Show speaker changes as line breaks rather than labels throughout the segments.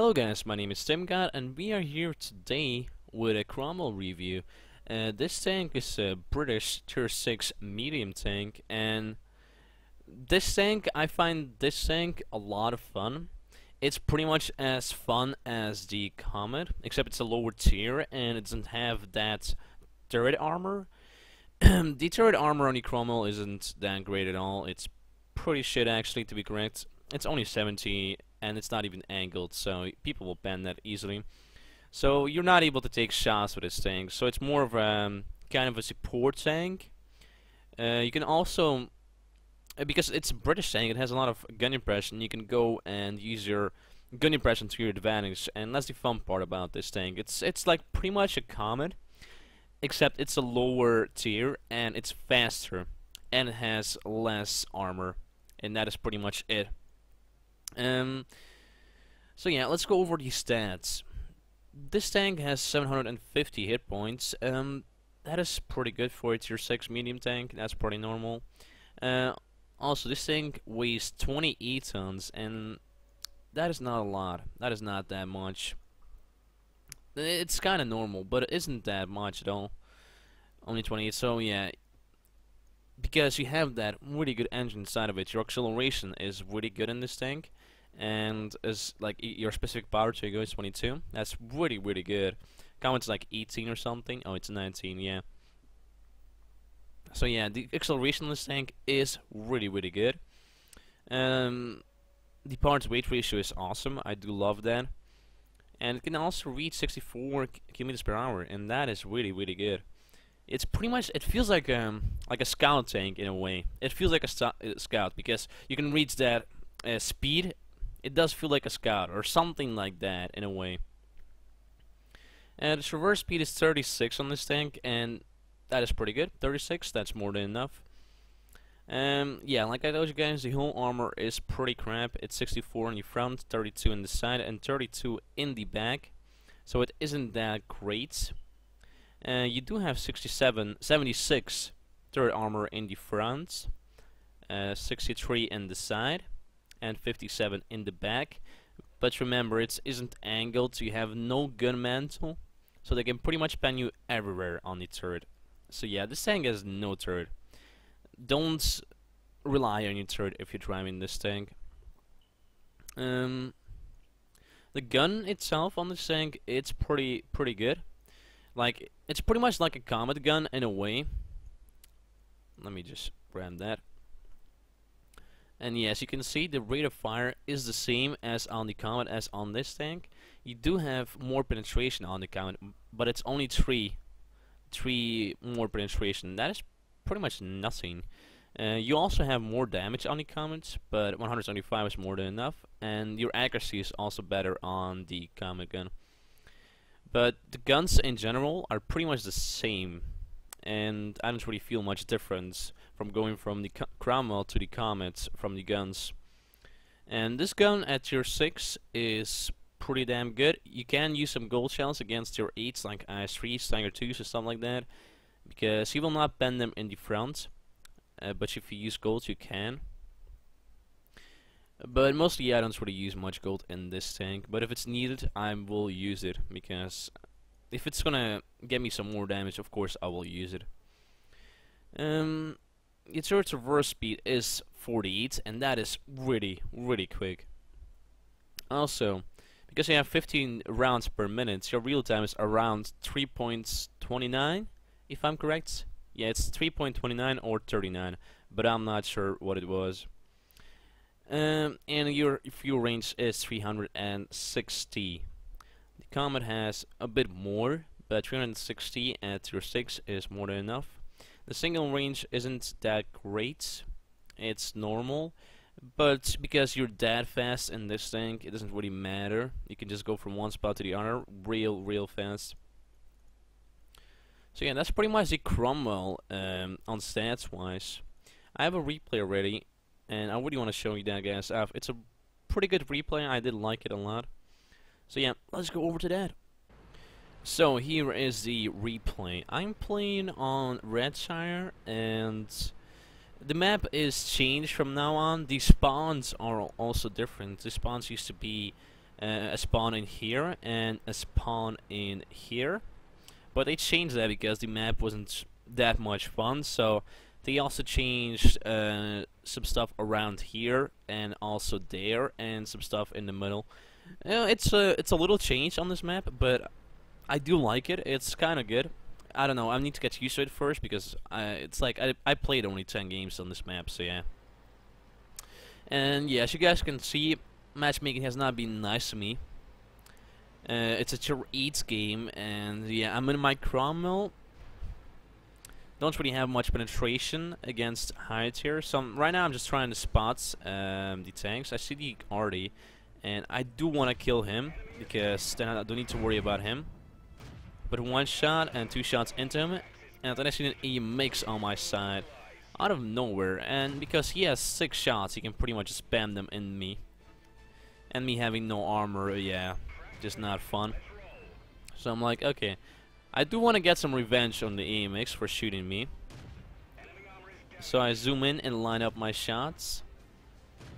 Hello guys, my name is TimGot and we are here today with a Cromwell review. This tank is a British tier 6 medium tank, and I find this tank a lot of fun. It's pretty much as fun as the Comet, except it's a lower tier and it doesn't have that turret armor. The turret armor on the Cromwell isn't that great at all. It's pretty shit actually, to be correct. It's only 70 and it's not even angled, so people will ban that easily. So you're not able to take shots with this tank, so it's more of a kind of a support tank. You can also, because it's a British tank, it has a lot of gun impression, you can go and use your gun impression to your advantage, and that's the fun part about this tank. It's like pretty much a Comet, except it's a lower tier, and it's faster, and it has less armor, and that is pretty much it. So yeah, let's go over the stats. This tank has 750 hit points. That is pretty good for a tier 6 medium tank. That's pretty normal. Also, this tank weighs 28 tons, and that is not a lot. That is not that much. It's kind of normal, but it isn't that much at all. Only 28. So yeah, because you have that really good engine inside of it, your acceleration is really good in this tank, and as like your specific power to go is 22. That's really good. Comet's like 18 or something. Oh, it's 19. Yeah. So yeah, the acceleration in this tank is really good. The parts weight ratio is awesome. I do love that, and it can also reach 64 kilometers per hour, and that is really good. It's pretty much, it feels like a scout tank in a way. It feels like a scout because you can reach that speed. It does feel like a scout or something like that in a way. And the traverse speed is 36 on this tank, and that is pretty good. 36, that's more than enough. Yeah, like I told you guys, the whole armor is pretty crap. It's 64 in the front, 32 in the side, and 32 in the back. So it isn't that great. You do have 76 turret armor in the front, 63 in the side, and 57 in the back. But remember, it isn't angled, so you have no gun mantle, so they can pretty much ban you everywhere on the turret. So yeah, this tank has no turret. Don't rely on your turret if you're driving this tank. The gun itself on this tank, it's pretty good. Like, it's pretty much like a Comet gun in a way. Let me just grab that. And yes, you can see the rate of fire is the same as on the Comet as on this tank. You do have more penetration on the Comet, but it's only 3 more penetration. That is pretty much nothing. You also have more damage on the Comet, but 175 is more than enough, and your accuracy is also better on the Comet gun. But the guns in general are pretty much the same, and I don't really feel much difference from going from the Cromwell to the Comet from the guns. And this gun at tier 6 is pretty damn good. You can use some gold shells against tier 8s like AS3, Stinger 2s or something like that, because he will not bend them in the front, but if you use gold you can. But mostly I don't really use much gold in this tank, but if it's needed I will use it, because if it's gonna get me some more damage, of course I will use it. Its reverse speed is 48, and that is really quick. Also, because you have 15 rounds per minute, your real time is around 3.29, if I'm correct. Yeah, it's 3.29 or 39, but I'm not sure what it was. And your fuel range is 360. The Comet has a bit more, but 360 at tier 6 is more than enough. The single range isn't that great. It's normal, but because you're that fast in this tank, it doesn't really matter. You can just go from one spot to the other real fast. So yeah, that's pretty much the Cromwell on stats wise. I have a replay already, and I really want to show you that, guys. It's a pretty good replay. I did like it a lot. So yeah, let's go over to that. So here is the replay. I'm playing on Redshire, and the map is changed from now on. The spawns are also different. The spawns used to be a spawn in here and a spawn in here. But they changed that because the map wasn't that much fun, so they also changed some stuff around here and also there and some stuff in the middle. It's a little change on this map, but I do like it. It's kind of good. I don't know. I need to get used to it first because it's like I played only 10 games on this map, so yeah. And yeah, as you guys can see, matchmaking has not been nice to me. It's a tier 8 game, and yeah, I'm in my Cromwell. Don't really have much penetration against high tier, so right now I'm just trying to spot the tanks. I see the Artie, and I do want to kill him because then I don't need to worry about him. But one shot and 2 shots into him, and then I see an EMX on my side out of nowhere, and because he has 6 shots, he can pretty much spam them in me. And me having no armor, yeah, just not fun. So I'm like, okay, I do want to get some revenge on the EMX for shooting me. So I zoom in and line up my shots.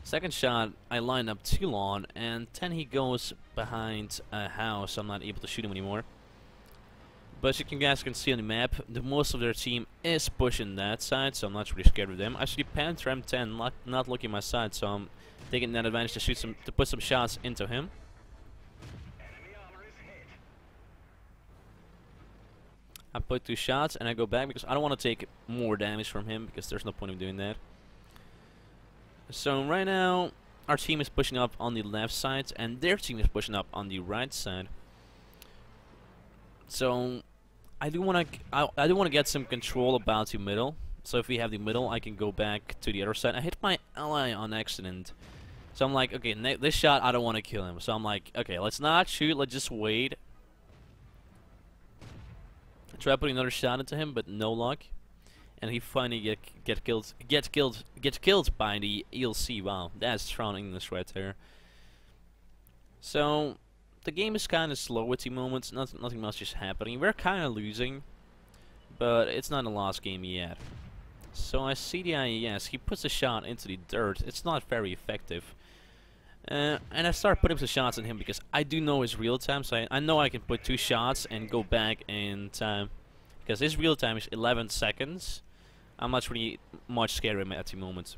Second shot, I line up too long, and then he goes behind a house, so I'm not able to shoot him anymore. But as you guys can see on the map, most of their team is pushing that side, so I'm not really scared of them. I see Panther M10 not looking my side, so I'm taking that advantage to put some shots into him. I put 2 shots and I go back because I don't want to take more damage from him because there's no point of doing that. So right now our team is pushing up on the left side and their team is pushing up on the right side. So I do want to get some control about the middle. So if we have the middle, I can go back to the other side. I hit my ally on accident. So I'm like, okay, this shot I don't want to kill him. So I'm like, okay, let's not shoot, let's just wait. Try putting another shot into him, but no luck. And he finally gets killed by the ELC. Wow, that's strong English right there. So the game is kind of slow at the moment. Nothing much is happening. We're kind of losing, but it's not a lost game yet. So I see the IES. He puts a shot into the dirt. It's not very effective. And I start putting some shots on him because I do know his real time, so I know I can put 2 shots and go back in time. Because his real time is 11 seconds. I'm not really much scared of him at the moment.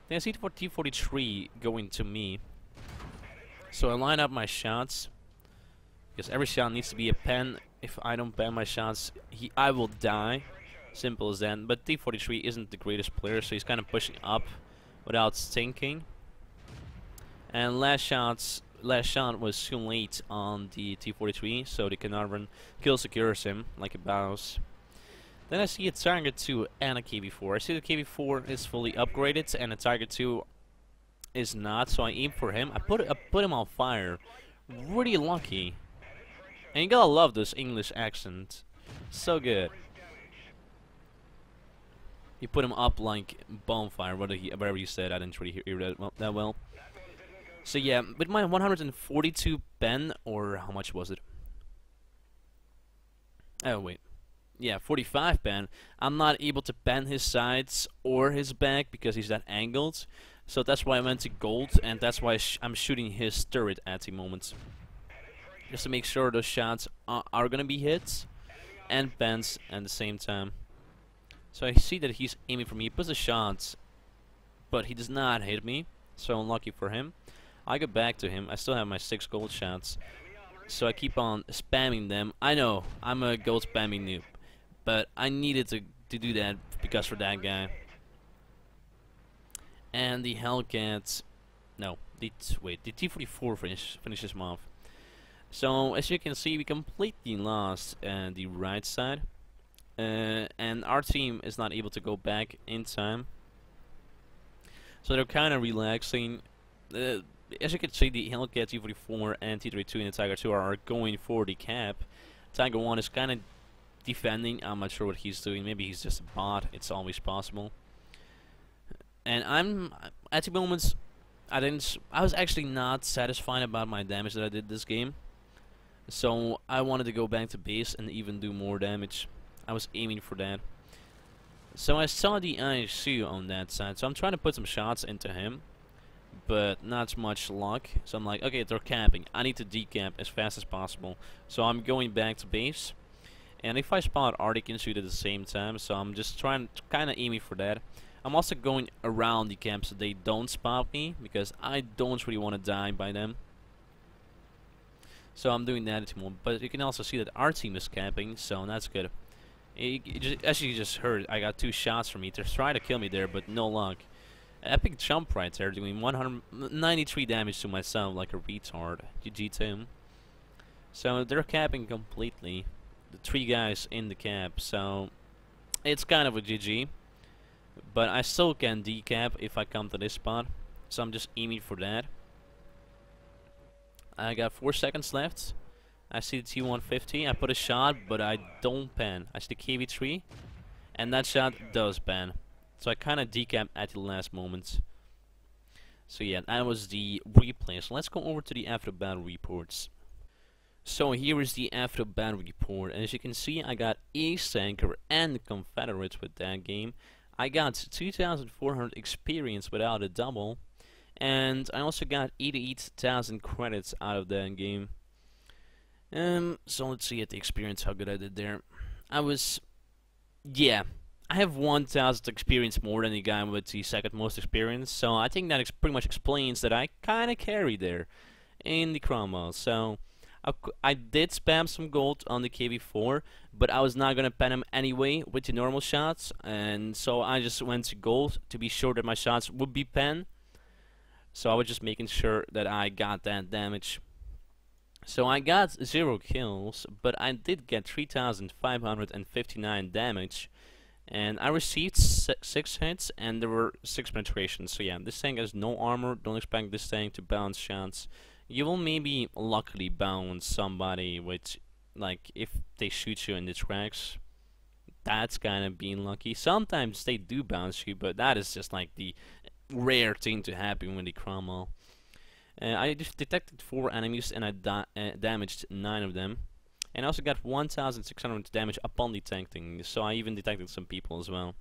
Then I see the T-43 going to me. So I line up my shots. Because every shot needs to be a pen. If I don't pen my shots, I will die. Simple as that. But T-43 isn't the greatest player, so he's kind of pushing up without thinking. And last shot was too late on the T-43, so the Carnarvon kill secures him like a boss. Then I see a Target 2 and a KB4. I see the KB4 is fully upgraded and the Target 2 is not, so I aim for him. I put him on fire. Really lucky. And you gotta love this English accent. So good. You put him up like bonfire, whatever you said. I didn't really hear that well. So yeah, with my 142 pen, or how much was it? Oh wait, yeah, 45 pen. I'm not able to pen his sides or his back because he's that angled. So that's why I went to gold, and that's why I'm shooting his turret at the moment, just to make sure those shots are gonna be hits and pens at the same time. So I see that he's aiming for me. He puts a shot, but he does not hit me. So unlucky for him. I go back to him. I still have my 6 gold shots, so I keep on spamming them. I know I'm a gold spamming noob, but I needed to do that because for that guy. And the Hellcat, no, the T-44 finishes him off. So as you can see, we completely lost the right side, and our team is not able to go back in time. So they're kind of relaxing. As you can see, the Hellcat T-44 and T-32 and the Tiger 2 are going for the cap. Tiger 1 is kind of defending. I'm not sure what he's doing. Maybe he's just a bot. It's always possible. And I'm at the moment, I was actually not satisfied about my damage that I did this game. So I wanted to go back to base and even do more damage. I was aiming for that. So I saw the ASUS on that side. So I'm trying to put some shots into him. but not much luck. So I'm like, okay, they're camping. I need to decamp as fast as possible. So I'm going back to base. And if I spot Arctic Institute at the same time, so I'm just trying to kind of aiming for that. I'm also going around the camp so they don't spot me, because I don't really want to die by them. So I'm doing that at the moment. But you can also see that our team is camping, so that's good. As you just heard, I got 2 shots from me. They're trying to kill me there, but no luck. Epic jump right there, doing 193 damage to myself like a retard. GG Tim. So they're camping completely. The 3 guys in the camp, so it's kind of a GG. But I still can decamp if I come to this spot. So I'm just aiming for that. I got 4 seconds left. I see the T-150. I put a shot, but I don't pan. I see the KV-3, and that shot does pan. So I kind of decamp at the last moment. So yeah, that was the replay. So let's go over to the after battle reports. So here is the after battle report, and as you can see, I got Ace Tanker and Confederates with that game. I got 2,400 experience without a double, and I also got 88,000 credits out of that game. So let's see at the experience how good I did there. Yeah, I have 1,000 experience more than the guy with the second most experience, so I think that pretty much explains that I kind of carried there in the Cromwell. So I did spam some gold on the KV4, but I was not gonna pen him anyway with the normal shots, and so I just went to gold to be sure that my shots would be pen. So I was just making sure that I got that damage. So I got 0 kills, but I did get 3,559 damage, and I received 6 hits, and there were 6 penetrations. So yeah, this tank has no armor. Don't expect this tank to bounce shots. You will maybe luckily bounce somebody with, like, if they shoot you in the tracks. That's kind of being lucky. Sometimes they do bounce you, but that is just like the rare thing to happen with the Cromwell. I just detected 4 enemies, and I damaged 9 of them. And I also got 1,600 damage upon detecting, so I even detected some people as well.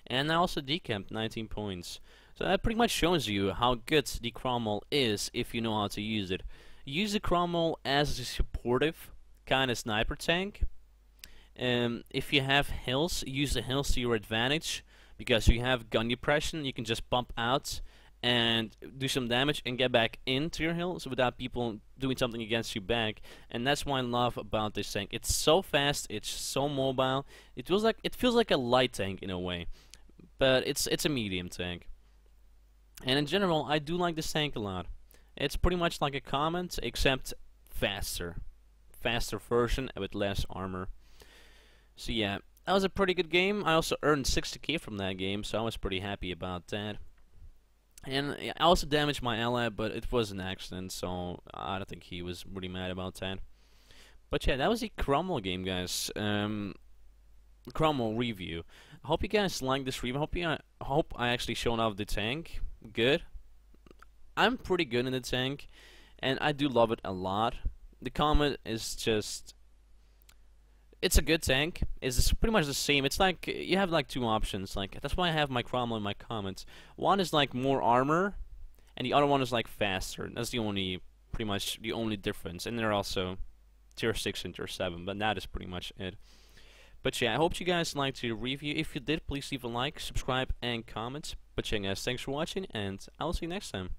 And I also decamped 19 points. So that pretty much shows you how good the Cromwell is if you know how to use it. Use the Cromwell as a supportive kind of sniper tank. If you have hills, use the hills to your advantage, because you have gun depression. You can just bump out and do some damage and get back into your hills without people doing something against you back. And that's what I love about this tank. It's so fast, it's so mobile. It feels like a light tank in a way, but it's a medium tank. And in general, I do like this tank a lot. It's pretty much like a Comet, except faster version with less armor. So yeah, that was a pretty good game. I also earned 60k from that game, so I was pretty happy about that. And I also damaged my ally, but it was an accident, so I don't think he was really mad about that. But yeah, that was the Cromwell game, guys. Cromwell review. I hope you guys like this review. I hope I actually shown off the tank good. I'm pretty good in the tank, and I do love it a lot. The Comet is just... it's a good tank. It's pretty much the same. It's like you have like 2 options. Like, that's why I have my Cromwell and my Comet. One is like more armor, and the other one is like faster. That's pretty much the only difference. And they're also tier 6 and tier 7, but that is pretty much it. But yeah, I hope you guys liked the review. If you did, please leave a like, subscribe, and comment. But yeah, guys, thanks for watching, and I'll see you next time.